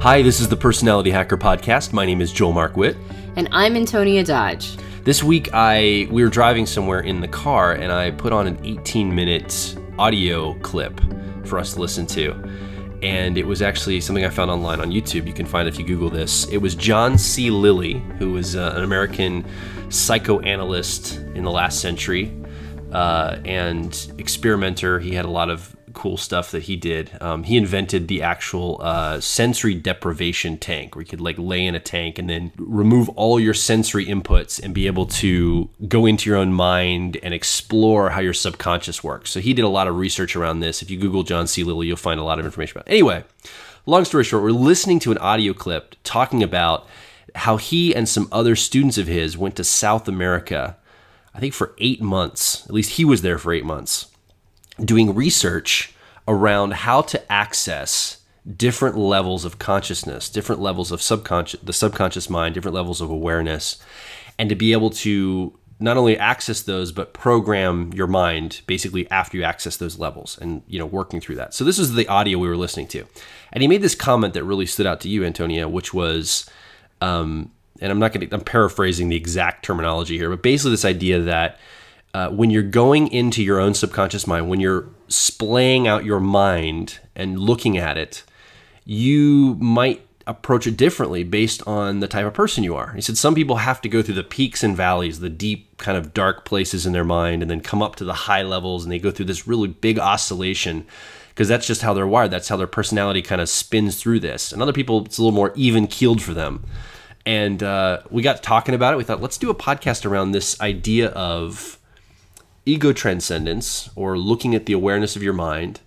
Hi, this is the Personality Hacker Podcast. My name is Joel Markwitt. And I'm Antonia Dodge. This week, we were driving somewhere in the car, and I put on an 18-minute audio clip for us to listen to. And it was actually something I found online on YouTube. You can find it if you Google this. It was John C. Lilly, who was an American psychoanalyst in the last century and experimenter. He had a lot of cool stuff that he did. He invented the actual sensory deprivation tank, where you could lay in a tank and then remove all your sensory inputs and be able to go into your own mind and explore how your subconscious works. So he did a lot of research around this. If you Google John C. Lilly, you'll find a lot of information about it. Anyway, long story short, we're listening to an audio clip talking about how he and some other students of his went to South America, I think for 8 months. At least he was there for 8 months, doing research around how to access different levels of consciousness, different levels of the subconscious mind, different levels of awareness, and to be able to not only access those, but program your mind basically after you access those levels and, working through that. So this is the audio we were listening to. And he made this comment that really stood out to you, Antonia, which was, and I'm paraphrasing the exact terminology here, but basically this idea that when you're going into your own subconscious mind, when you're splaying out your mind and looking at it, you might approach it differently based on the type of person you are. He said some people have to go through the peaks and valleys, the deep kind of dark places in their mind, and then come up to the high levels, and they go through this really big oscillation because that's just how they're wired. That's how their personality kind of spins through this. And other people, it's a little more even-keeled for them. And we got talking about it. We thought, let's do a podcast around this idea of ego transcendence, or looking at the awareness of your mind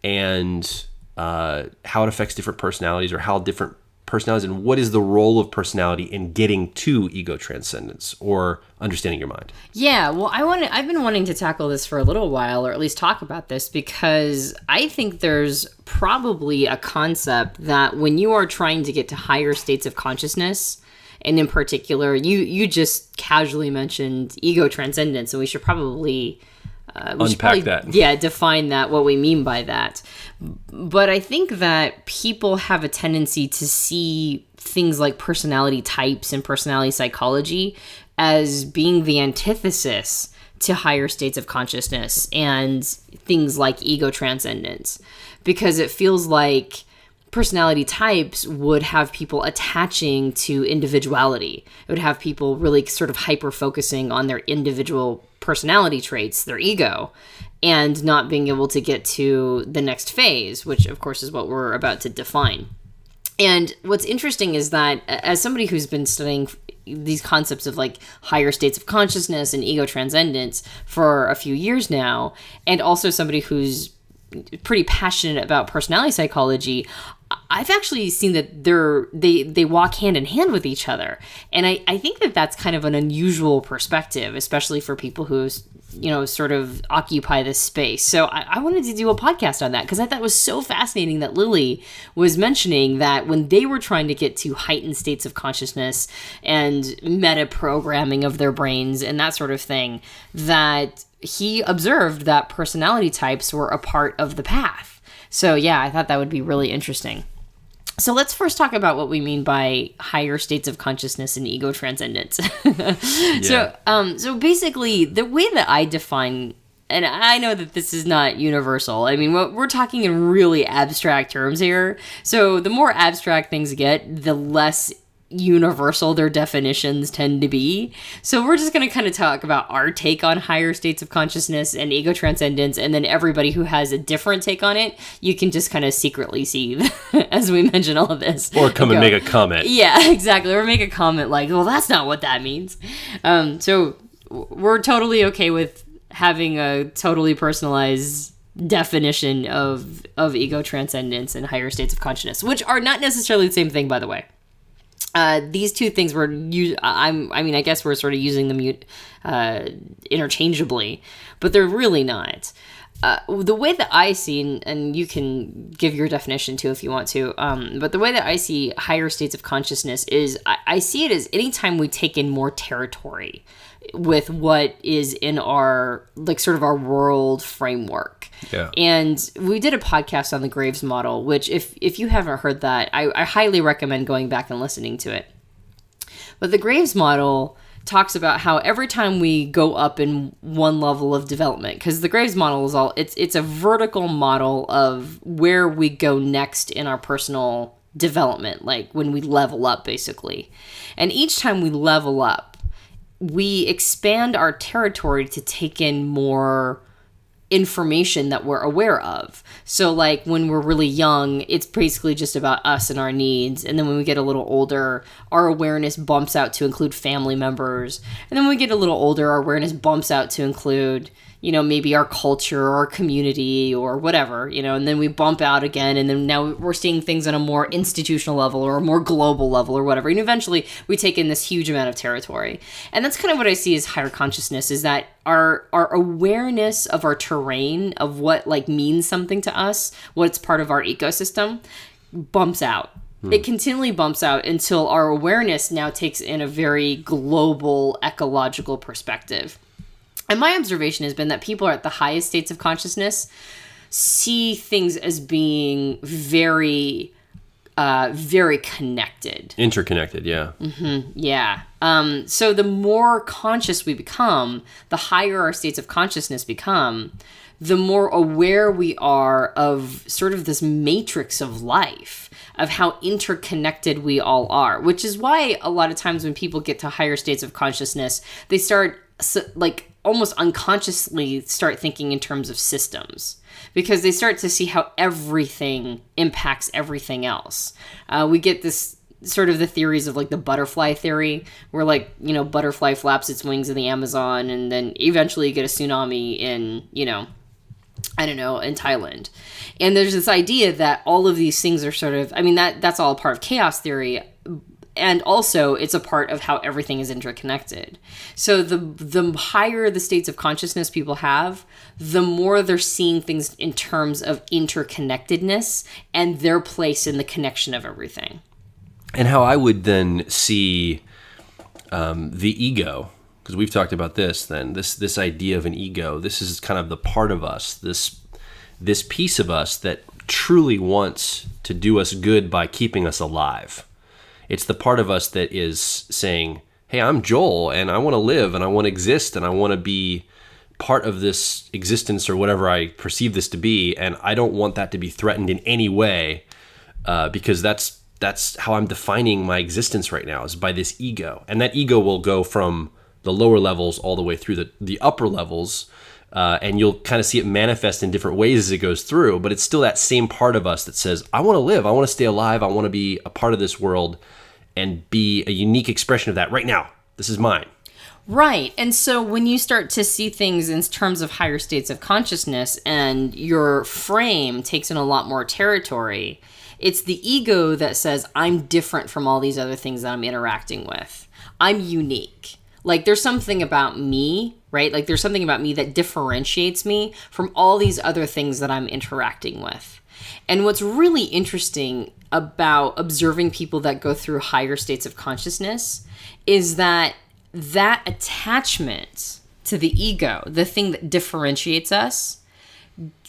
and how it affects different personalities, or how different personalities, and what is the role of personality in getting to ego transcendence or understanding your mind. Yeah, well, I've been wanting to tackle this for a little while, or at least talk about this, because I think there's probably a concept that when you are trying to get to higher states of consciousness, and in particular, you just casually mentioned ego transcendence, and we should probably unpack that. Yeah, define that, what we mean by that. But I think that people have a tendency to see things like personality types and personality psychology as being the antithesis to higher states of consciousness and things like ego transcendence, because it feels like personality types would have people attaching to individuality. It would have people really sort of hyper-focusing on their individual personality traits, their ego, and not being able to get to the next phase, which of course is what we're about to define. And what's interesting is that as somebody who's been studying these concepts of higher states of consciousness and ego transcendence for a few years now, and also somebody who's pretty passionate about personality psychology, I've actually seen that they walk hand in hand with each other. And I think that that's kind of an unusual perspective, especially for people who, sort of occupy this space. So I wanted to do a podcast on that, because I thought it was so fascinating that Lilly was mentioning that when they were trying to get to heightened states of consciousness and meta-programming of their brains and that sort of thing, that he observed that personality types were a part of the path. So yeah, I thought that would be really interesting. So let's first talk about what we mean by higher states of consciousness and ego transcendence. Yeah. So basically, the way that I define, and I know that this is not universal. I mean, we're talking in really abstract terms here. So the more abstract things get, the less universal their definitions tend to be. So we're just going to kind of talk about our take on higher states of consciousness and ego transcendence, and then everybody who has a different take on it, you can just kind of secretly see as we mention all of this. Or come and make a comment. Yeah, exactly. Or make a comment like, well, that's not what that means. So we're totally okay with having a totally personalized definition of ego transcendence and higher states of consciousness, which are not necessarily the same thing, by the way. These two things I guess we're sort of using them interchangeably, but they're really not. The way that I see, and you can give your definition too if you want to, but the way that I see higher states of consciousness is I see it as anytime we take in more territory with what is in our, sort of our world framework. Yeah. And we did a podcast on the Graves model, which if you haven't heard that, I highly recommend going back and listening to it. But the Graves model talks about how every time we go up in one level of development, because the Graves model is it's a vertical model of where we go next in our personal development, like when we level up, basically. And each time we level up, we expand our territory to take in more information that we're aware of. So like when we're really young, it's basically just about us and our needs. And then when we get a little older, our awareness bumps out to include family members. And then when we get a little older, our awareness bumps out to include, maybe our culture or our community or whatever, and then we bump out again. And then now we're seeing things on a more institutional level or a more global level or whatever. And eventually we take in this huge amount of territory. And that's kind of what I see as higher consciousness, is that our awareness of our terrain, of what like means something to us, what's part of our ecosystem, bumps out. It continually bumps out until our awareness now takes in a very global ecological perspective. And my observation has been that people are at the highest states of consciousness see things as being very, very connected. Interconnected, yeah. Mm-hmm, yeah. So the more conscious we become, the higher our states of consciousness become, the more aware we are of sort of this matrix of life, of how interconnected we all are, which is why a lot of times when people get to higher states of consciousness, they start almost unconsciously start thinking in terms of systems, because they start to see how everything impacts everything else. We get this sort of the theories of like the butterfly theory, where like, butterfly flaps its wings in the Amazon and then eventually you get a tsunami in, in Thailand. And there's this idea that all of these things are sort of, that's all part of chaos theory. And also, it's a part of how everything is interconnected. So the higher the states of consciousness people have, the more they're seeing things in terms of interconnectedness and their place in the connection of everything. And how I would then see the ego, because we've talked about this then, this idea of an ego, this is kind of the part of us, this piece of us that truly wants to do us good by keeping us alive. It's the part of us that is saying, hey, I'm Joel, and I want to live, and I want to exist, and I want to be part of this existence or whatever I perceive this to be, and I don't want that to be threatened in any way, because that's how I'm defining my existence right now, is by this ego. And that ego will go from the lower levels all the way through the upper levels, and you'll kind of see it manifest in different ways as it goes through, but it's still that same part of us that says, I want to live, I want to stay alive, I want to be a part of this world, and be a unique expression of that right now. This is mine. Right. And so when you start to see things in terms of higher states of consciousness and your frame takes in a lot more territory, it's the ego that says, I'm different from all these other things that I'm interacting with. I'm unique. Like there's something about me, right? Like there's something about me that differentiates me from all these other things that I'm interacting with. And what's really interesting about observing people that go through higher states of consciousness is that attachment to the ego, the thing that differentiates us,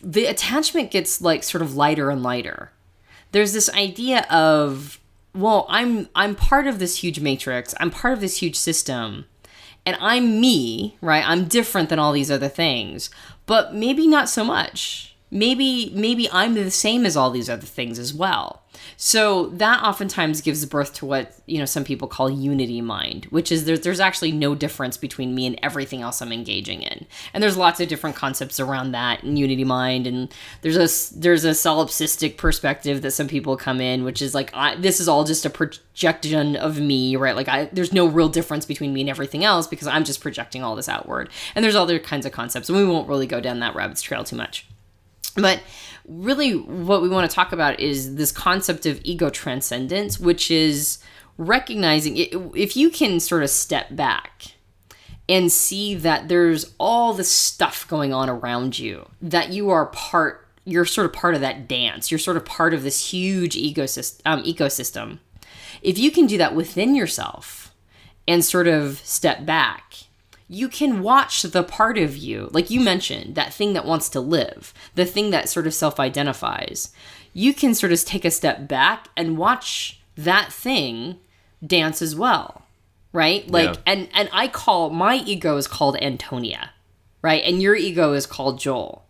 the attachment gets like sort of lighter and lighter. There's this idea of, well, I'm part of this huge matrix. I'm part of this huge system. And I'm me, right? I'm different than all these other things, but maybe not so much. Maybe I'm the same as all these other things as well. So that oftentimes gives birth to what, some people call unity mind, which is there's actually no difference between me and everything else I'm engaging in. And there's lots of different concepts around that in unity mind. And there's a solipsistic perspective that some people come in, which is like, this is all just a projection of me, right? Like there's no real difference between me and everything else because I'm just projecting all this outward. And there's other kinds of concepts, and we won't really go down that rabbit's trail too much. But really what we want to talk about is this concept of ego transcendence, which is recognizing if you can sort of step back and see that there's all this stuff going on around you, that you're sort of part of that dance. You're sort of part of this huge ecosystem. If you can do that within yourself and sort of step back, you can watch the part of you, like you mentioned, that thing that wants to live, the thing that sort of self-identifies. You can sort of take a step back and watch that thing dance as well, right? Like, and I call, my ego is called Antonia, right? And your ego is called Joel.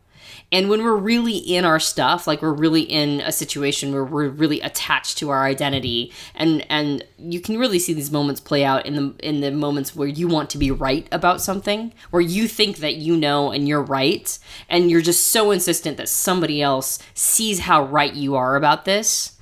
And when we're really in our stuff, like we're really in a situation where we're really attached to our identity, and you can really see these moments play out in the moments where you want to be right about something, where you think that you know and you're right, and you're just so insistent that somebody else sees how right you are about this.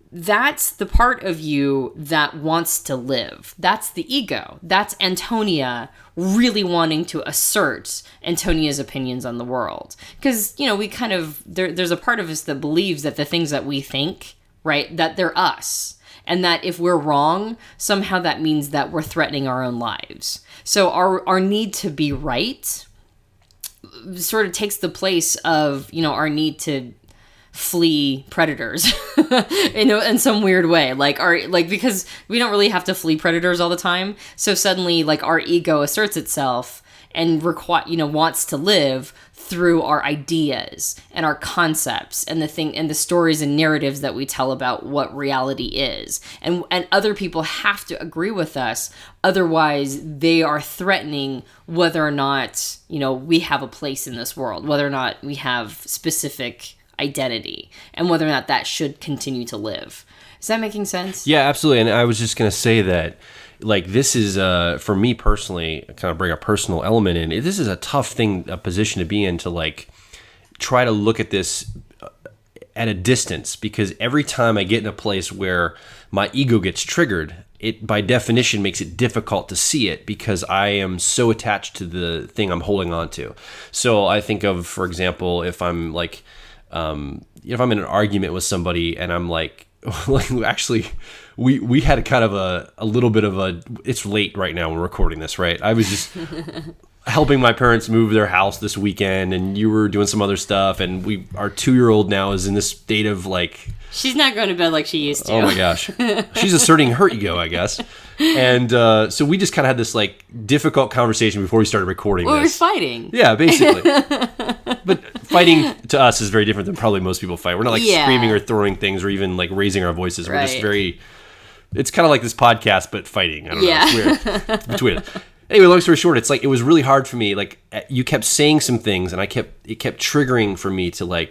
That's the part of you that wants to live. That's the ego. That's Antonia really wanting to assert Antonia's opinions on the world. Because, we kind of, there's a part of us that believes that the things that we think, right, that they're us. And that if we're wrong, somehow that means that we're threatening our own lives. So our need to be right sort of takes the place of, our need to flee predators in some weird way, because we don't really have to flee predators all the time, so suddenly our ego asserts itself and wants to live through our ideas and our concepts and the stories and narratives that we tell about what reality is, and other people have to agree with us, otherwise they are threatening whether or not we have a place in this world, whether or not we have specific identity, and whether or not that should continue to live. Is that making sense? Yeah, absolutely. And I was just going to say that, this is, for me personally, kind of bring a personal element in. This is a tough a position to be in, to try to look at this at a distance, because every time I get in a place where my ego gets triggered, it by definition makes it difficult to see it, because I am so attached to the thing I'm holding on to. So I think of, for example, if I'm if I'm in an argument with somebody and I'm actually, we had a kind of a little bit of it's late right now when we're recording this, right? I was just helping my parents move their house this weekend, and you were doing some other stuff, and our 2-year-old now is in this state of she's not going to bed like she used to. Oh my gosh. She's asserting her ego, I guess. And so we just kind of had this difficult conversation before we started recording this. We were fighting. Yeah, basically. But fighting to us is very different than probably most people fight. We're not screaming or throwing things or even raising our voices. We're just very, it's kind of like this podcast, but fighting. I don't know. It's weird. Between it. Anyway, long story short, it's it was really hard for me. You kept saying some things, and it kept triggering for me to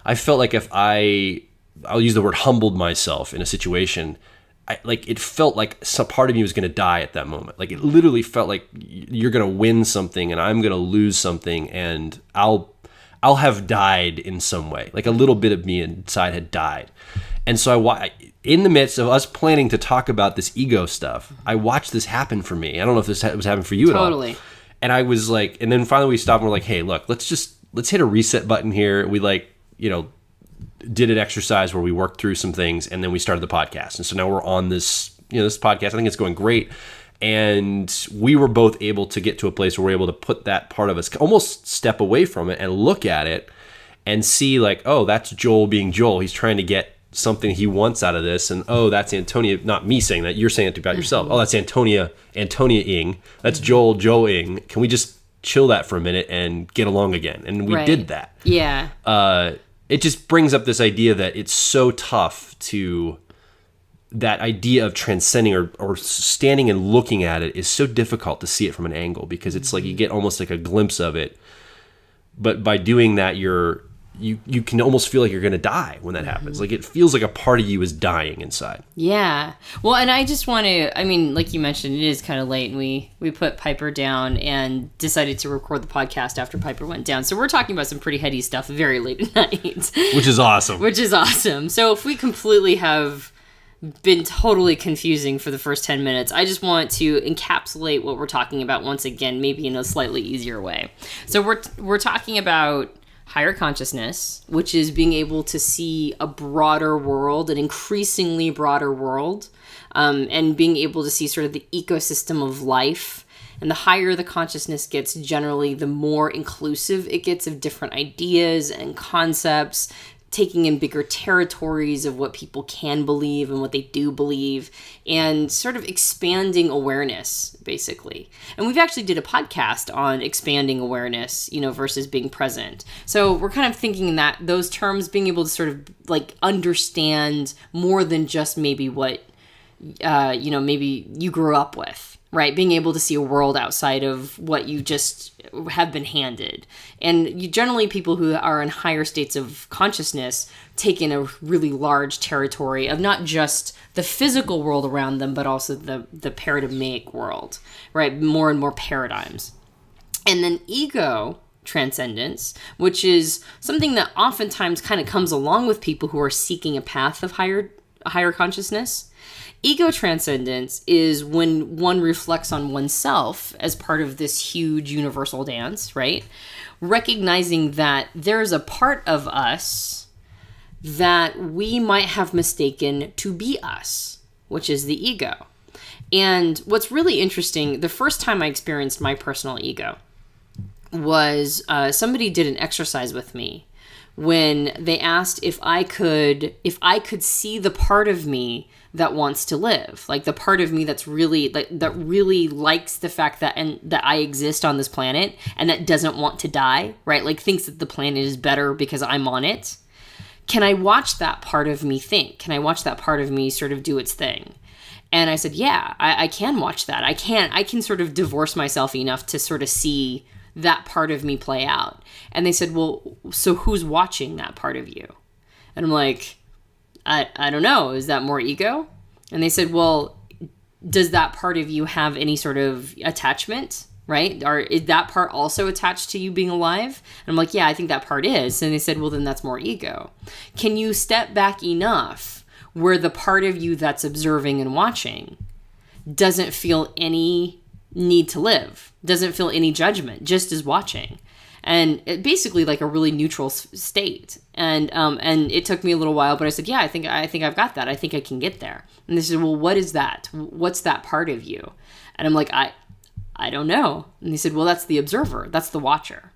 I felt like if I'll use the word humbled myself in a situation, it felt like some part of me was going to die at that moment. It literally felt like you're going to win something and I'm going to lose something, and I'll have died in some way. A little bit of me inside had died. And so in the midst of us planning to talk about this ego stuff, I watched this happen for me. I don't know if this was happening for you at all. Totally. And I was and then finally we stopped and we're hey, look, let's hit a reset button here. We did an exercise where we worked through some things, and then we started the podcast. And so now we're on this, this podcast. I think it's going great. And we were both able to get to a place where we're able to put that part of us, almost step away from it and look at it and see oh, that's Joel being Joel. He's trying to get something he wants out of this. And oh, that's Antonia, not me saying that, you're saying it about yourself. Oh, that's Antonia-ing. That's Joel-ing. Can we just chill that for a minute and get along again? And we did that. Yeah. It just brings up this idea that it's so tough to, that idea of transcending or standing and looking at it is so difficult to see it from an angle, because it's you get almost a glimpse of it. But by doing that, you can almost feel like you're going to die when that happens. It feels like a part of you is dying inside. Yeah. Well, and I just want to, like you mentioned, it is kind of late, and we put Piper down and decided to record the podcast after Piper went down. So we're talking about some pretty heady stuff very late at night. Which is awesome. So if we completely have been totally confusing for the first 10 minutes, I just want to encapsulate what we're talking about once again, maybe in a slightly easier way. So we're talking about higher consciousness, which is being able to see a broader world, an increasingly broader world, and being able to see sort of the ecosystem of life. And the higher the consciousness gets, generally, the more inclusive it gets of different ideas and concepts, taking in bigger territories of what people can believe and what they do believe, and sort of expanding awareness, basically. And we've actually did a podcast on expanding awareness, versus being present. So we're kind of thinking in those terms, being able to sort of like understand more than just maybe what, maybe you grew up with. Right, being able to see a world outside of what you just have been handed. And generally people who are in higher states of consciousness take in a really large territory of not just the physical world around them, but also the paradigmic world, right? More and more paradigms. And then ego transcendence, which is something that oftentimes kind of comes along with people who are seeking a path of higher consciousness. Ego transcendence is when one reflects on oneself as part of this huge universal dance, right? Recognizing that there's a part of us that we might have mistaken to be us, which is the ego. And what's really interesting, the first time I experienced my personal ego was somebody did an exercise with me when they asked if I could see the part of me that wants to live, like the part of me that's really that really likes the fact that I exist on this planet and that doesn't want to die, right? Like thinks that the planet is better because I'm on it. Can I watch that part of me think? Can I watch that part of me sort of do its thing? And I said, yeah, I can watch that. I can sort of divorce myself enough to sort of see that part of me play out. And they said, well, so who's watching that part of you? And I'm like, I don't know. Is that more ego? And they said, well, does that part of you have any sort of attachment, right? Or is that part also attached to you being alive? And I'm like, yeah, I think that part is. And they said, well, then that's more ego. Can you step back enough where the part of you that's observing and watching doesn't feel any need to live, doesn't feel any judgment, just is watching? And it basically like a really neutral state. And it took me a little while, but I said, yeah, I think I've got that. I think I can get there. And they said, well, what is that? What's that part of you? And I'm like, I don't know. And they said, well, that's the observer. That's the watcher.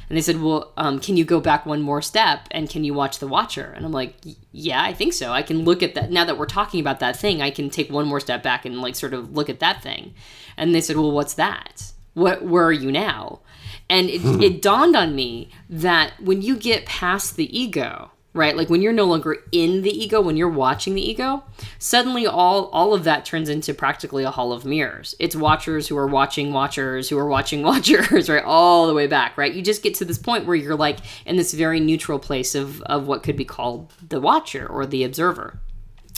And they said, well, can you go back one more step and can you watch the watcher? And I'm like, yeah, I think so. I can look at that. Now that we're talking about that thing, I can take one more step back and like sort of look at that thing. And they said, well, what's that? Where are you now? And it dawned on me that when you get past the ego, right? Like when you're no longer in the ego, when you're watching the ego, suddenly all of that turns into practically a hall of mirrors. It's watchers who are watching watchers who are watching watchers, right? All the way back, right? You just get to this point where you're like in this very neutral place of what could be called the watcher or the observer.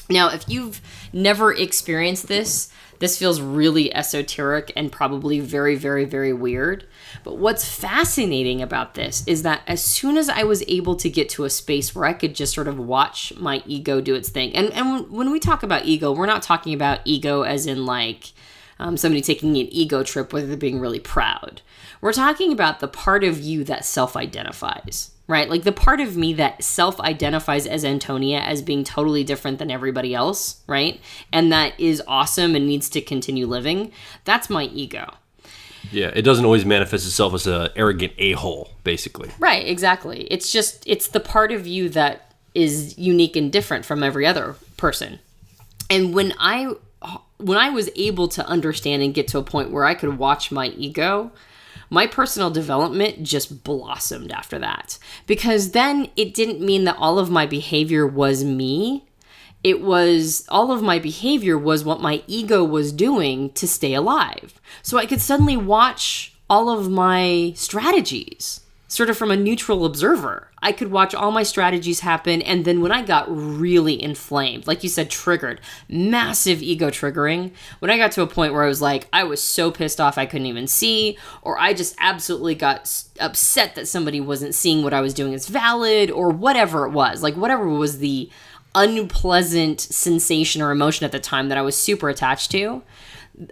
Now, if you've never experienced this feels really esoteric and probably very, very, very weird. But what's fascinating about this is that as soon as I was able to get to a space where I could just sort of watch my ego do its thing. And when we talk about ego, we're not talking about ego as in like somebody taking an ego trip where they're being really proud. We're talking about the part of you that self-identifies. Right? Like the part of me that self-identifies as Antonia as being totally different than everybody else, right? And that is awesome and needs to continue living. That's my ego. Yeah, it doesn't always manifest itself as an arrogant a-hole, basically. Right, exactly. It's the part of you that is unique and different from every other person. And when I was able to understand and get to a point where I could watch my ego, my personal development just blossomed after that. Because then it didn't mean that all of my behavior was me. It was, all of my behavior was what my ego was doing to stay alive. So I could suddenly watch all of my strategies, sort of from a neutral observer. I could watch all my strategies happen, and then when I got really inflamed, like you said, triggered, massive ego triggering, when I got to a point where I was like, I was so pissed off I couldn't even see, or I just absolutely got upset that somebody wasn't seeing what I was doing as valid, or whatever it was, like whatever was the unpleasant sensation or emotion at the time that I was super attached to,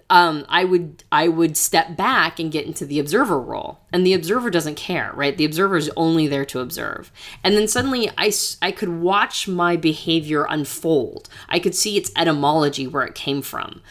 I would step back and get into the observer role. And the observer doesn't care, right? The observer is only there to observe. And then suddenly I could watch my behavior unfold. I could see its etymology, where it came from.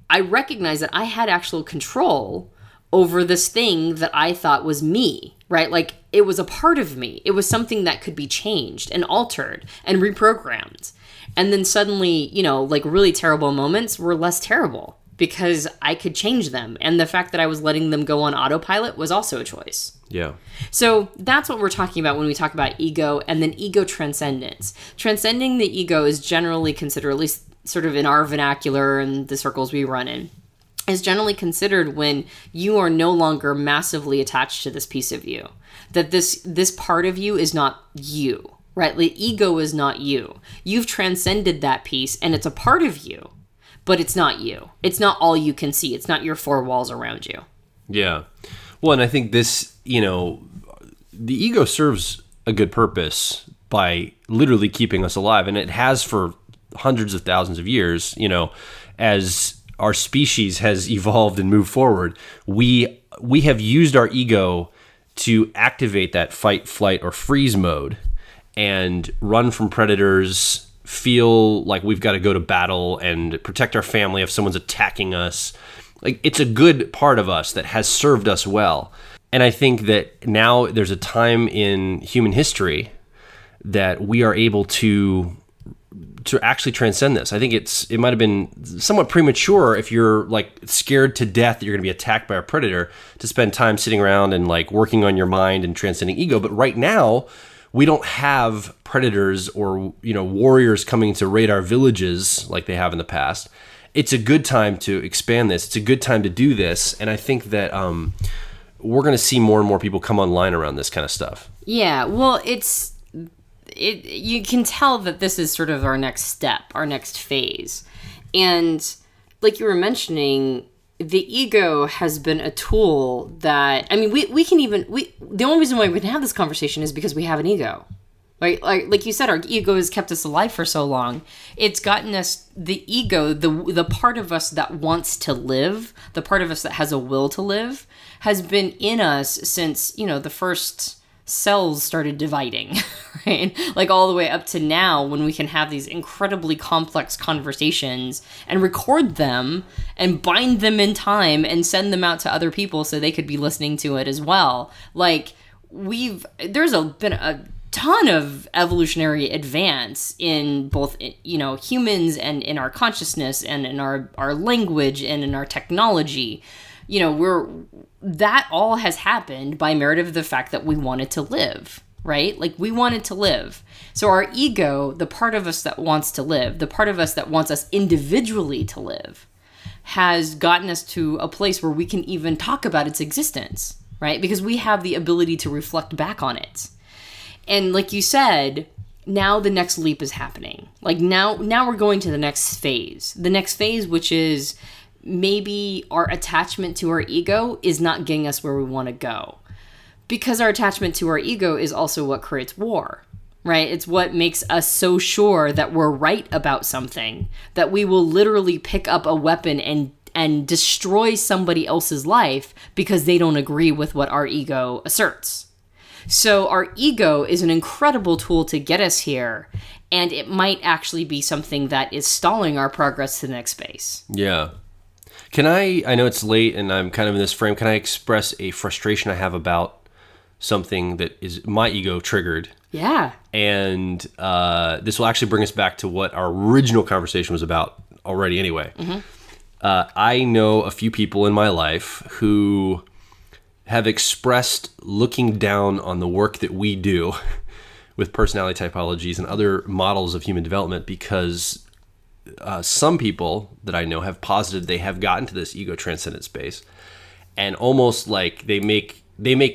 I recognized that I had actual control over this thing that I thought was me, right? Like it was a part of me. It was something that could be changed and altered and reprogrammed. And then suddenly, like really terrible moments were less terrible because I could change them. And the fact that I was letting them go on autopilot was also a choice. Yeah. So that's what we're talking about when we talk about ego, and then ego transcendence. Transcending the ego is generally considered, at least sort of in our vernacular and the circles we run in, is generally considered when you are no longer massively attached to this piece of you. That this part of you is not you, right? The ego is not you. You've transcended that piece, and it's a part of you, but it's not you. It's not all you can see. It's not your four walls around you. Yeah. Well, and I think this, the ego serves a good purpose by literally keeping us alive, and it has for hundreds of thousands of years, as our species has evolved and moved forward, we have used our ego to activate that fight, flight, or freeze mode and run from predators, feel like we've got to go to battle and protect our family if someone's attacking us. Like, it's a good part of us that has served us well. And I think that now there's a time in human history that we are able to actually transcend this. I think it might have been somewhat premature if you're like scared to death that you're going to be attacked by a predator to spend time sitting around and like working on your mind and transcending ego. But right now, we don't have predators or, warriors coming to raid our villages like they have in the past. It's a good time to expand this. It's a good time to do this. And I think that we're going to see more and more people come online around this kind of stuff. Yeah, well, you can tell that this is sort of our next step, our next phase. And like you were mentioning, the ego has been a tool that, the only reason why we can have this conversation is because we have an ego. Right? Like you said, our ego has kept us alive for so long. It's gotten us, the ego, the part of us that wants to live, the part of us that has a will to live, has been in us since, the first cells started dividing, right? Like all the way up to now, when we can have these incredibly complex conversations and record them and bind them in time and send them out to other people so they could be listening to it as well. Like there's been a ton of evolutionary advance in both, humans and in our consciousness and in our language and in our technology. That all has happened by merit of the fact that we wanted to live, right? Like we wanted to live. So our ego, the part of us that wants to live, the part of us that wants us individually to live, has gotten us to a place where we can even talk about its existence, right? Because we have the ability to reflect back on it. And like you said, now the next leap is happening. Like now we're going to the next phase. The next phase, which is maybe our attachment to our ego is not getting us where we want to go. Because our attachment to our ego is also what creates war, right? It's what makes us so sure that we're right about something, that we will literally pick up a weapon and destroy somebody else's life because they don't agree with what our ego asserts. So our ego is an incredible tool to get us here, and it might actually be something that is stalling our progress to the next space. Yeah. Can I know it's late and I'm kind of in this frame, can I express a frustration I have about something that is my ego triggered? Yeah. And this will actually bring us back to what our original conversation was about already anyway. Mm-hmm. I know a few people in my life who have expressed looking down on the work that we do with personality typologies and other models of human development because some people that I know have posited they have gotten to this ego transcendent space, and almost like they make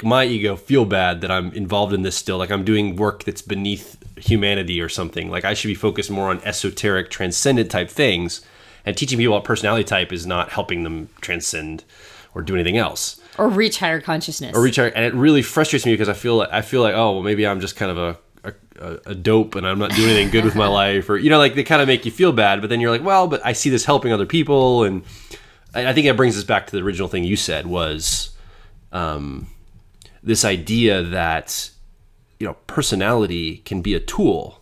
my ego feel bad that I'm involved in this still, like I'm doing work that's beneath humanity or something. Like I should be focused more on esoteric transcendent type things, and teaching people about personality type is not helping them transcend or do anything else. Or reach higher consciousness. And it really frustrates me because I feel like, oh, well, maybe I'm just kind of a dope and I'm not doing anything good with my life, or like they kind of make you feel bad, but then you're like, well, but I see this helping other people. And I think it brings us back to the original thing you said was this idea that personality can be a tool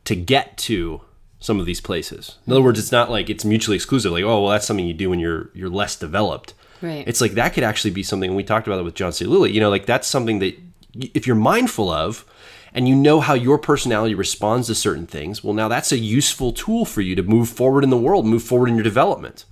to get to some of these places. In other words, it's not like it's mutually exclusive, like, oh, well, that's something you do when you're less developed. Right. It's like that could actually be something, and we talked about it with John C. Lilly, like that's something that if you're mindful of and you know how your personality responds to certain things, well, now that's a useful tool for you to move forward in the world, move forward in your development.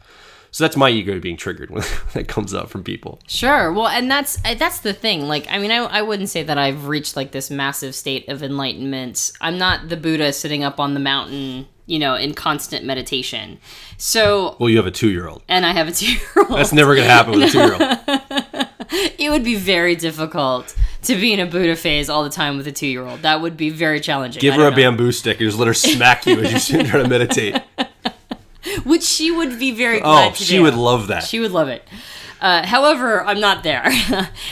So that's my ego being triggered when that comes up from people. Sure. Well, and that's the thing. Like, I mean, I wouldn't say that I've reached like this massive state of enlightenment. I'm not the Buddha sitting up on the mountain, in constant meditation. So. Well, you have a 2-year-old. And I have a 2-year-old. That's never going to happen with a 2-year-old. It would be very difficult to be in a Buddha phase all the time with a 2-year-old. That would be very challenging. Give her a bamboo stick and just let her smack you as you sit there to meditate. Which she would be very glad to do. Oh, she would love that. She would love it. However, I'm not there.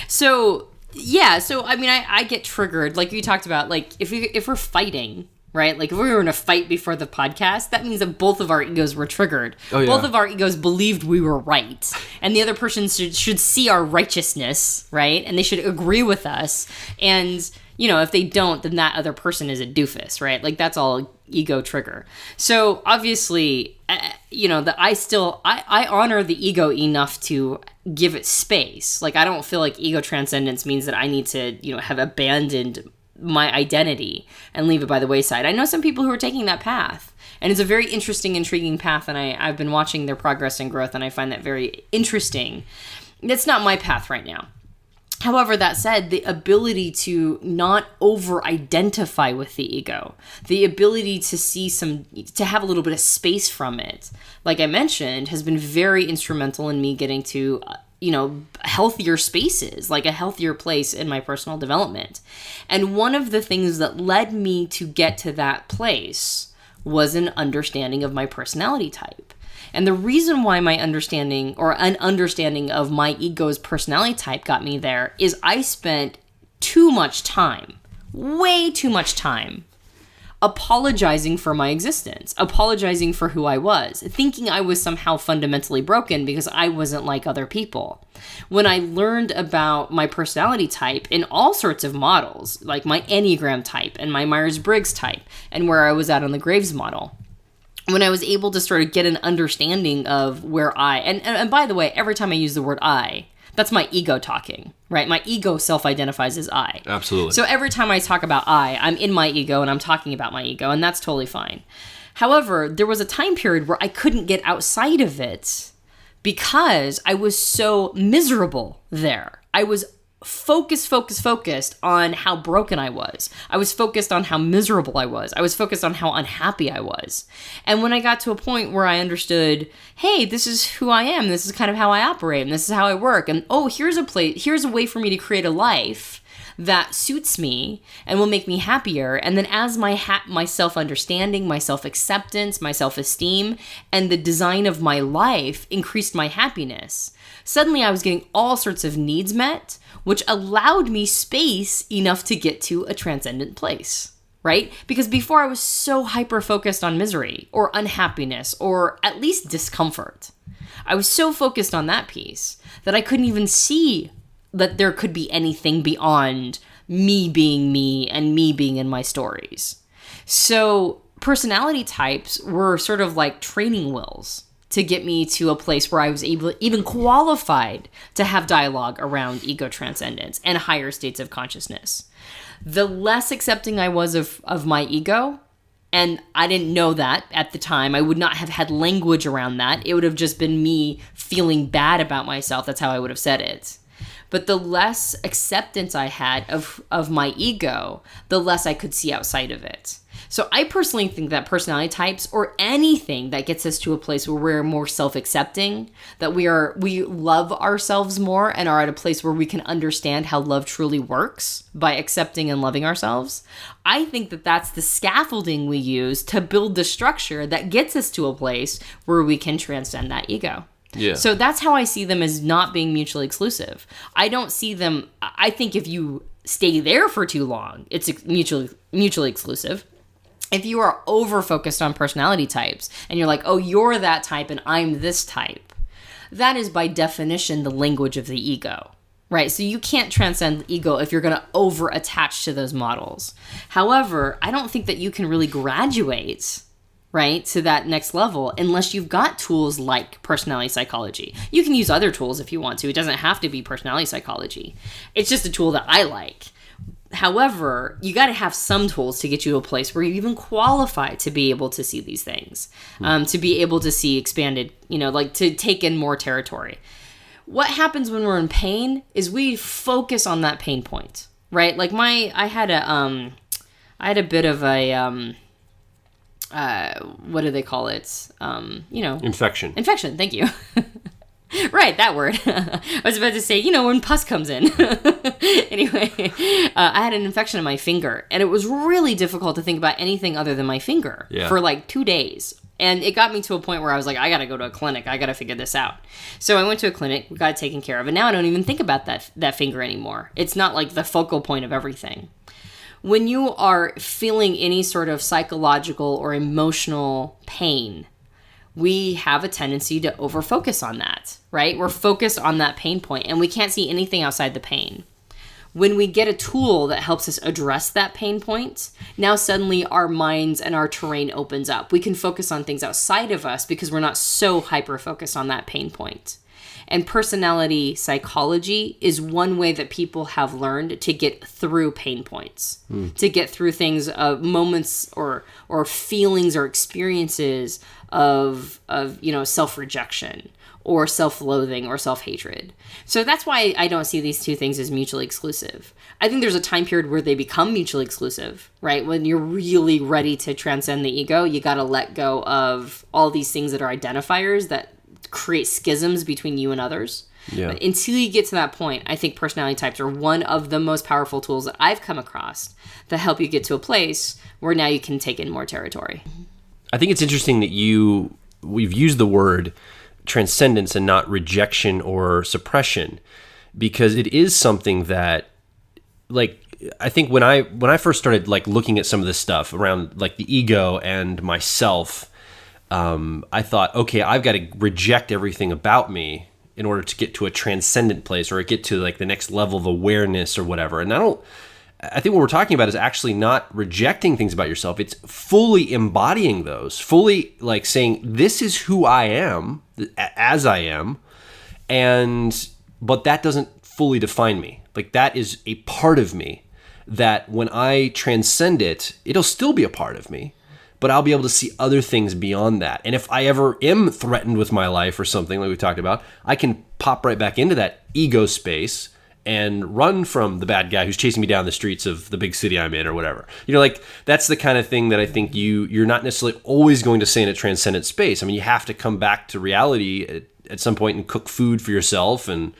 So I mean, I get triggered. Like you talked about, like if we're fighting, right? Like if we were in a fight before the podcast, that means that both of our egos were triggered. Oh, yeah. Both of our egos believed we were right. And the other person should see our righteousness, right? And they should agree with us. And, if they don't, then that other person is a doofus, right? Like that's all ego trigger. So obviously, that I honor the ego enough to give it space. Like I don't feel like ego transcendence means that I need to, have abandoned my identity and leave it by the wayside. I know some people who are taking that path, and it's a very interesting, intriguing path, and I've been watching their progress and growth, and I find that very interesting. That's not my path right now. However, that said, the ability to not over-identify with the ego, the ability to have a little bit of space from it, like I mentioned, has been very instrumental in me getting to healthier spaces, like a healthier place in my personal development. And one of the things that led me to get to that place was an understanding of my personality type. And the reason why my understanding or an understanding of my ego's personality type got me there is I spent too much time, way too much time, apologizing for my existence, apologizing for who I was, thinking I was somehow fundamentally broken because I wasn't like other people. When I learned about my personality type in all sorts of models, like my Enneagram type and my Myers-Briggs type, and where I was at on the Graves model, when I was able to sort of get an understanding of where and by the way, every time I use the word I, that's my ego talking, right? My ego self-identifies as I. Absolutely. So every time I talk about I'm in my ego and I'm talking about my ego, and that's totally fine. However, there was a time period where I couldn't get outside of it because I was so miserable there. I was focused on how broken I was. I was focused on how miserable I was. I was focused on how unhappy I was. And when I got to a point where I understood, hey, this is who I am, this is kind of how I operate, and this is how I work, and here's a way for me to create a life that suits me and will make me happier. And then as my self-understanding, my self-acceptance, my self-esteem, and the design of my life increased my happiness, suddenly I was getting all sorts of needs met, which allowed me space enough to get to a transcendent place, right? Because before I was so hyper-focused on misery or unhappiness or at least discomfort. I was so focused on that piece that I couldn't even see that there could be anything beyond me being me and me being in my stories. So personality types were sort of like training wheels to get me to a place where I was even qualified to have dialogue around ego transcendence and higher states of consciousness. The less accepting I was of my ego, and I didn't know that at the time, I would not have had language around that. It would have just been me feeling bad about myself. That's how I would have said it. But the less acceptance I had of my ego, the less I could see outside of it. So I personally think that personality types, or anything that gets us to a place where we're more self-accepting, that we love ourselves more and are at a place where we can understand how love truly works by accepting and loving ourselves, I think that that's the scaffolding we use to build the structure that gets us to a place where we can transcend that ego. Yeah. So that's how I see them, as not being mutually exclusive. I don't see them, I think if you stay there for too long, it's mutually exclusive. If you are over-focused on personality types and you're like, oh, you're that type and I'm this type, that is by definition the language of the ego, right? So you can't transcend the ego if you're going to over-attach to those models. However, I don't think that you can really graduate right, to that next level unless you've got tools like personality psychology. You can use other tools if you want to. It doesn't have to be personality psychology. It's just a tool that I like. However, you got to have some tools to get you to a place where you even qualify to be able to see these things, to be able to see expanded, like to take in more territory. What happens when we're in pain is we focus on that pain point, right? Like I had a bit of a, what do they call it? Infection. Infection. Thank you. Right, that word. I was about to say, when pus comes in. Anyway, I had an infection in my finger, and it was really difficult to think about anything other than my finger for like 2 days. And it got me to a point where I was like, I got to go to a clinic. I got to figure this out. So I went to a clinic, got it taken care of, and now I don't even think about that finger anymore. It's not like the focal point of everything. When you are feeling any sort of psychological or emotional pain, we have a tendency to over-focus on that, right? We're focused on that pain point, and we can't see anything outside the pain. When we get a tool that helps us address that pain point, now suddenly our minds and our terrain opens up. We can focus on things outside of us because we're not so hyper-focused on that pain point. And personality psychology is one way that people have learned to get through pain points, to get through things, moments or feelings or experiences of self-rejection or self-loathing or self-hatred. So that's why I don't see these two things as mutually exclusive. I think there's a time period where they become mutually exclusive, right? When you're really ready to transcend the ego, you got to let go of all these things that are identifiers that create schisms between you and others. Yeah. But until you get to that point, I think personality types are one of the most powerful tools that I've come across that help you get to a place where now you can take in more territory. I think it's interesting that we've used the word transcendence and not rejection or suppression, because it is something that, like, I think when I first started like looking at some of this stuff around like the ego and myself, I thought, okay, I've got to reject everything about me in order to get to a transcendent place or get to like the next level of awareness or whatever. And I think what we're talking about is actually not rejecting things about yourself. It's fully embodying those, fully like saying, this is who I am as I am. But that doesn't fully define me. Like that is a part of me that when I transcend it, it'll still be a part of me. But I'll be able to see other things beyond that. And if I ever am threatened with my life or something like we talked about, I can pop right back into that ego space and run from the bad guy who's chasing me down the streets of the big city I'm in or whatever. Like that's the kind of thing that I think you're not necessarily always going to say in a transcendent space. I mean, you have to come back to reality at some point and cook food for yourself and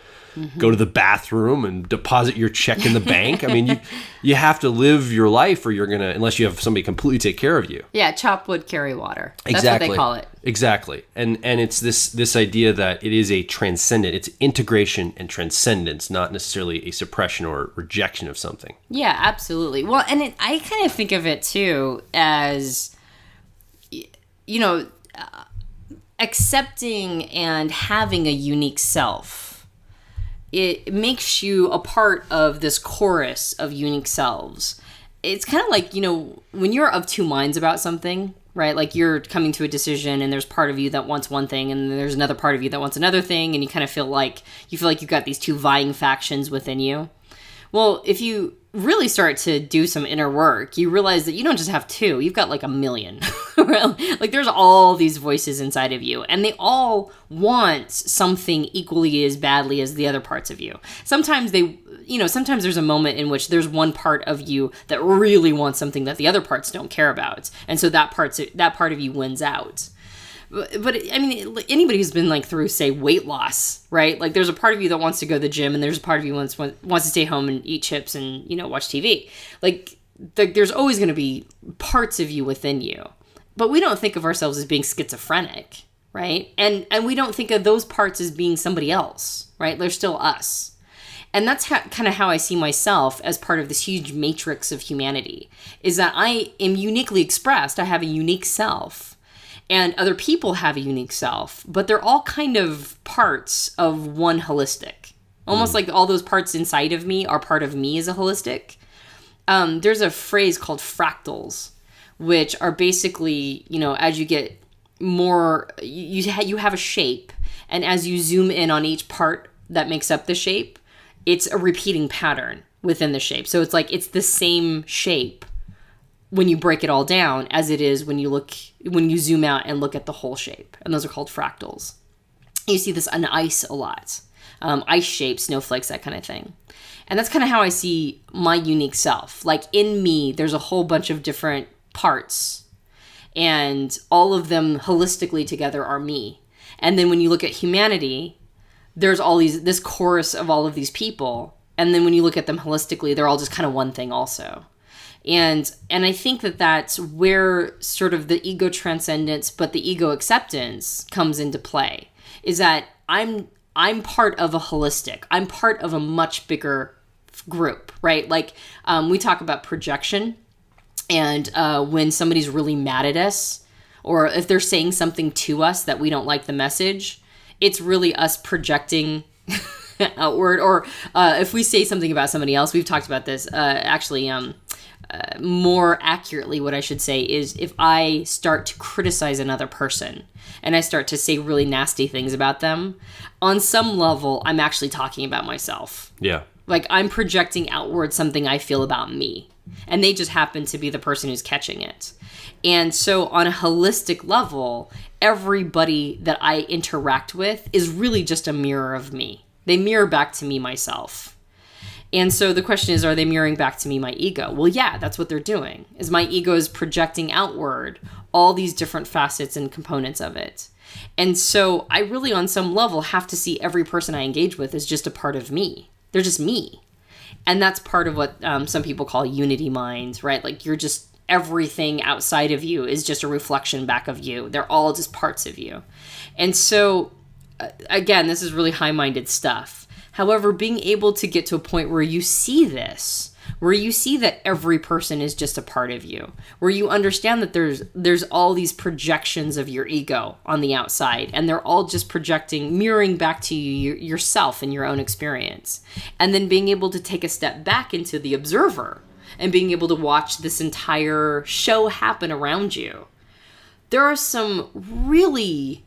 go to the bathroom and deposit your check in the bank. I mean, you have to live your life or you're going to, unless you have somebody completely take care of you. Yeah, chop wood, carry water. That's exactly what they call it. Exactly. And it's this idea that it is a transcendent, it's integration and transcendence, not necessarily a suppression or rejection of something. Yeah, absolutely. Well, and I kind of think of it too as, accepting and having a unique self. It makes you a part of this chorus of unique selves. It's kind of like, when you're of two minds about something, right? Like you're coming to a decision and there's part of you that wants one thing and there's another part of you that wants another thing, and you kind of feel like you've got these two vying factions within you. Well, if you really start to do some inner work, you realize that you don't just have two, you've got like a million. Like there's all these voices inside of you, and they all want something equally as badly as the other parts of you. Sometimes sometimes there's a moment in which there's one part of you that really wants something that the other parts don't care about, and so that part of you wins out. But I mean, anybody who's been like through, say, weight loss, right? Like there's a part of you that wants to go to the gym, and there's a part of you wants to stay home and eat chips and, watch TV. Like there's always going to be parts of you within you. But we don't think of ourselves as being schizophrenic, right? And we don't think of those parts as being somebody else, right? They're still us. And that's kind of how I see myself as part of this huge matrix of humanity, is that I am uniquely expressed. I have a unique self. And other people have a unique self, but they're all kind of parts of one holistic. Almost like all those parts inside of me are part of me as a holistic. There's a phrase called fractals, which are basically, as you get more, you have a shape, and as you zoom in on each part that makes up the shape, it's a repeating pattern within the shape. So it's the same shape when you break it all down as it is when you zoom out and look at the whole shape. And those are called fractals. You see this on ice a lot. Ice shapes, snowflakes, that kind of thing. And that's kind of how I see my unique self. Like in me, there's a whole bunch of different parts, and all of them holistically together are me. And then when you look at humanity, there's this chorus of all of these people. And then when you look at them holistically, they're all just kind of one thing also. And I think that that's where sort of the ego transcendence, but the ego acceptance comes into play, is that I'm part of a holistic. I'm part of a much bigger group, right? Like we talk about projection, and when somebody's really mad at us, or if they're saying something to us that we don't like the message, it's really us projecting outward. Or if we say something about somebody else, we've talked about this more accurately, what I should say is if I start to criticize another person and I start to say really nasty things about them, on some level, I'm actually talking about myself. Yeah. Like I'm projecting outward something I feel about me, and they just happen to be the person who's catching it. And so on a holistic level, everybody that I interact with is really just a mirror of me. They mirror back to me myself. And so the question is, are they mirroring back to me my ego? Well, yeah, that's what they're doing, is my ego is projecting outward all these different facets and components of it. And so I really, on some level, have to see every person I engage with as just a part of me. They're just me. And that's part of what some people call unity mind, right? Like you're just, everything outside of you is just a reflection back of you. They're all just parts of you. And so, again, this is really high-minded stuff. However, being able to get to a point where you see this, where you see that every person is just a part of you, where you understand that there's all these projections of your ego on the outside, and they're all just projecting, mirroring back to you yourself and your own experience. And then being able to take a step back into the observer and being able to watch this entire show happen around you. There are some really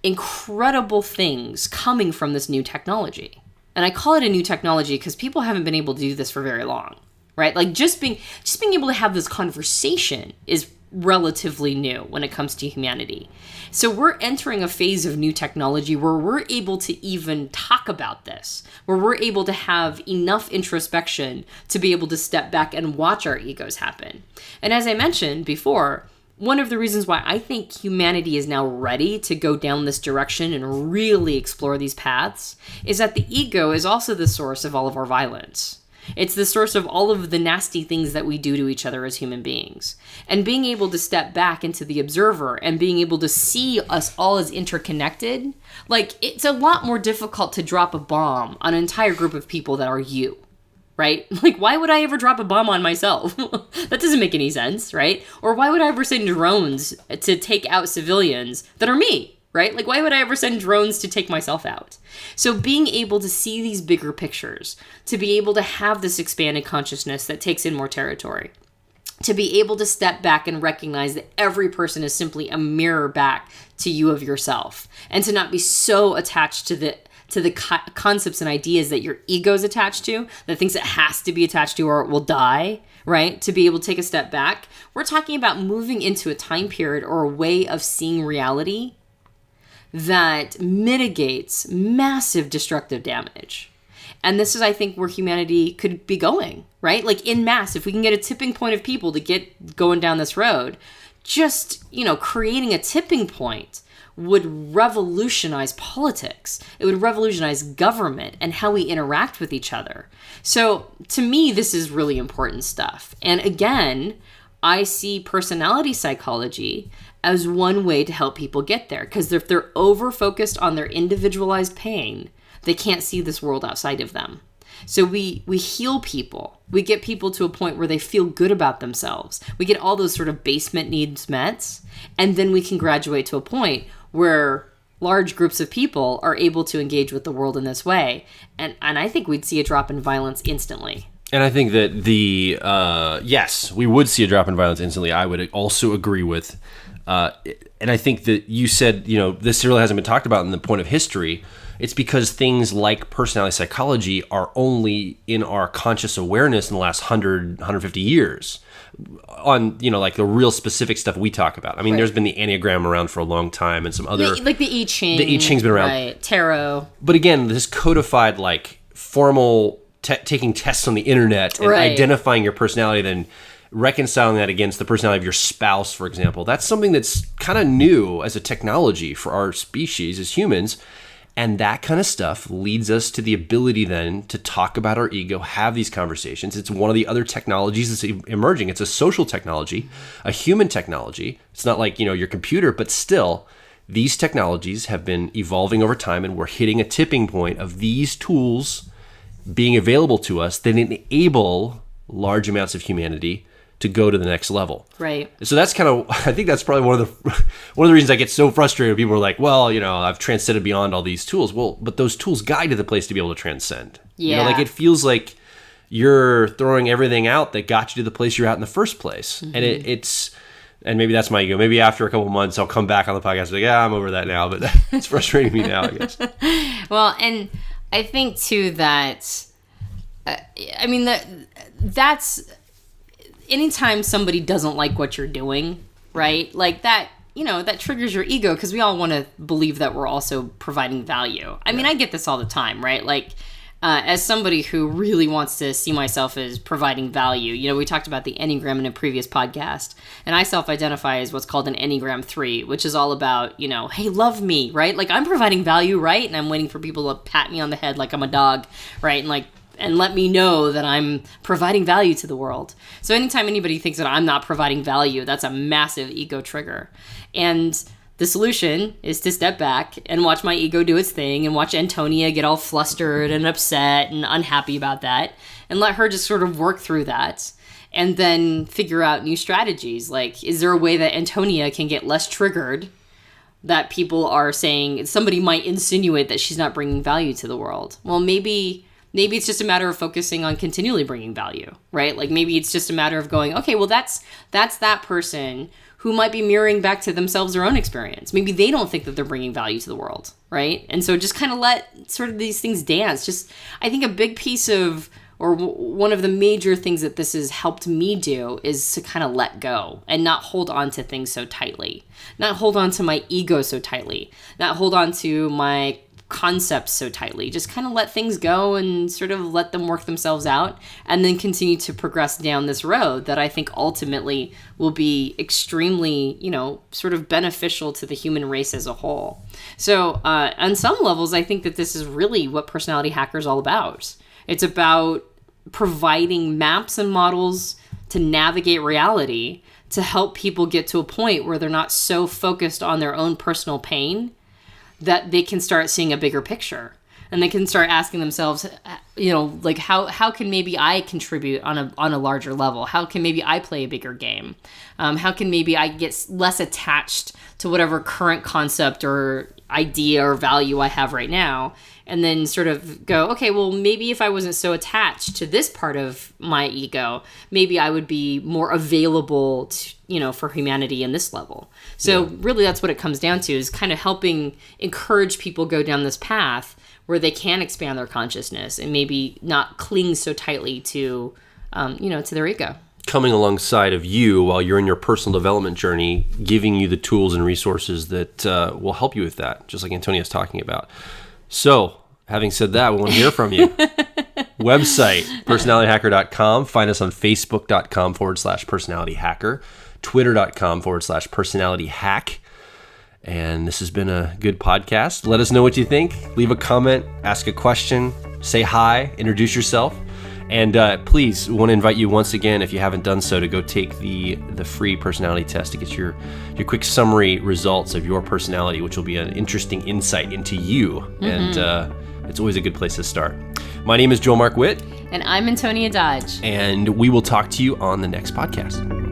incredible things coming from this new technology. And I call it a new technology because people haven't been able to do this for very long, right? Like just being able to have this conversation is relatively new when it comes to humanity. So we're entering a phase of new technology where we're able to even talk about this, where we're able to have enough introspection to be able to step back and watch our egos happen. And as I mentioned before, one of the reasons why I think humanity is now ready to go down this direction and really explore these paths is that the ego is also the source of all of our violence. It's the source of all of the nasty things that we do to each other as human beings. And being able to step back into the observer and being able to see us all as interconnected, like it's a lot more difficult to drop a bomb on an entire group of people that are you. Right? Like, why would I ever drop a bomb on myself? That doesn't make any sense, right? Or why would I ever send drones to take out civilians that are me, right? Like, why would I ever send drones to take myself out? So being able to see these bigger pictures, to be able to have this expanded consciousness that takes in more territory, to be able to step back and recognize that every person is simply a mirror back to you of yourself, and to not be so attached to the concepts and ideas that your ego is attached to, that thinks it has to be attached to or it will die, right? To be able to take a step back. We're talking about moving into a time period or a way of seeing reality that mitigates massive destructive damage. And this is, I think, where humanity could be going, right? Like in mass, if we can get a tipping point of people to get going down this road, just, creating a tipping point would revolutionize politics. It would revolutionize government and how we interact with each other. So to me, this is really important stuff. And again, I see personality psychology as one way to help people get there. Because if they're over-focused on their individualized pain, they can't see this world outside of them. So we heal people. We get people to a point where they feel good about themselves. We get all those sort of basement needs met. And then we can graduate to a point where large groups of people are able to engage with the world in this way. And I think we'd see a drop in violence instantly. And I think that yes, we would see a drop in violence instantly. I would also agree with, and I think that you said, this really hasn't been talked about in the point of history. It's because things like personality psychology are only in our conscious awareness in the last 150 years on, like the real specific stuff we talk about. I mean, There's been the Enneagram around for a long time and some other... Like the I Ching. The I Ching's been around. Right, tarot. But again, this codified, formal taking tests on the internet and identifying your personality, then reconciling that against the personality of your spouse, for example, that's something that's kind of new as a technology for our species as humans. And that kind of stuff leads us to the ability then to talk about our ego, have these conversations. It's one of the other technologies that's emerging. It's a social technology, a human technology. It's not like, your computer, but still, these technologies have been evolving over time, and we're hitting a tipping point of these tools being available to us that enable large amounts of humanity to go to the next level. Right. So that's I think that's probably one of the reasons I get so frustrated when people are like, well, I've transcended beyond all these tools. Well, but those tools guide to the place to be able to transcend. Yeah. It feels like you're throwing everything out that got you to the place you're at in the first place. Mm-hmm. And and maybe that's my ego. Maybe after a couple of months, I'll come back on the podcast and be like, I'm over that now, but it's frustrating me now, I guess. Well, and I think too that, that's... anytime somebody doesn't like what you're doing, right? Like that, that triggers your ego, because we all want to believe that we're also providing value. I mean, I get this all the time, right? As somebody who really wants to see myself as providing value, we talked about the Enneagram in a previous podcast, and I self-identify as what's called an Enneagram 3, which is all about, hey, love me, right? I'm providing value, right? And I'm waiting for people to pat me on the head like I'm a dog, right? And let me know that I'm providing value to the world. So anytime anybody thinks that I'm not providing value, that's a massive ego trigger. And the solution is to step back and watch my ego do its thing and watch Antonia get all flustered and upset and unhappy about that, and let her just sort of work through that and then figure out new strategies. Is there a way that Antonia can get less triggered that people are saying, somebody might insinuate that she's not bringing value to the world? Well, maybe it's just a matter of focusing on continually bringing value, right? Maybe it's just a matter of going, okay, well, that's that person who might be mirroring back to themselves their own experience. Maybe they don't think that they're bringing value to the world, right? And so just kind of let sort of these things dance. I think a big piece of, or one of the major things that this has helped me do is to kind of let go and not hold on to things so tightly, not hold on to my ego so tightly, not hold on to my concepts so tightly. Just kind of let things go and sort of let them work themselves out, and then continue to progress down this road that I think ultimately will be extremely, sort of beneficial to the human race as a whole. So on some levels, I think that this is really what Personality Hacker is all about. It's about providing maps and models to navigate reality, to help people get to a point where they're not so focused on their own personal pain that they can start seeing a bigger picture, and they can start asking themselves, how can maybe I contribute on a larger level? How can maybe I play a bigger game? How can maybe I get less attached to whatever current concept or idea or value I have right now, and then sort of go, okay, well, maybe if I wasn't so attached to this part of my ego, maybe I would be more available to, for humanity in this level. So really that's what it comes down to, is kind of helping encourage people go down this path where they can expand their consciousness and maybe not cling so tightly to, to their ego. Coming alongside of you while you're in your personal development journey, giving you the tools and resources that will help you with that, just like Antonia's talking about. So, having said that, we want to hear from you. Website, personalityhacker.com. Find us on facebook.com/personalityhacker, twitter.com/personalityhack. And this has been a good podcast. Let us know what you think. Leave a comment, ask a question, say hi, introduce yourself. And please, we want to invite you once again, if you haven't done so, to go take the free personality test to get your quick summary results of your personality, which will be an interesting insight into you. Mm-hmm. And it's always a good place to start. My name is Joel Mark Witt. And I'm Antonia Dodge. And we will talk to you on the next podcast.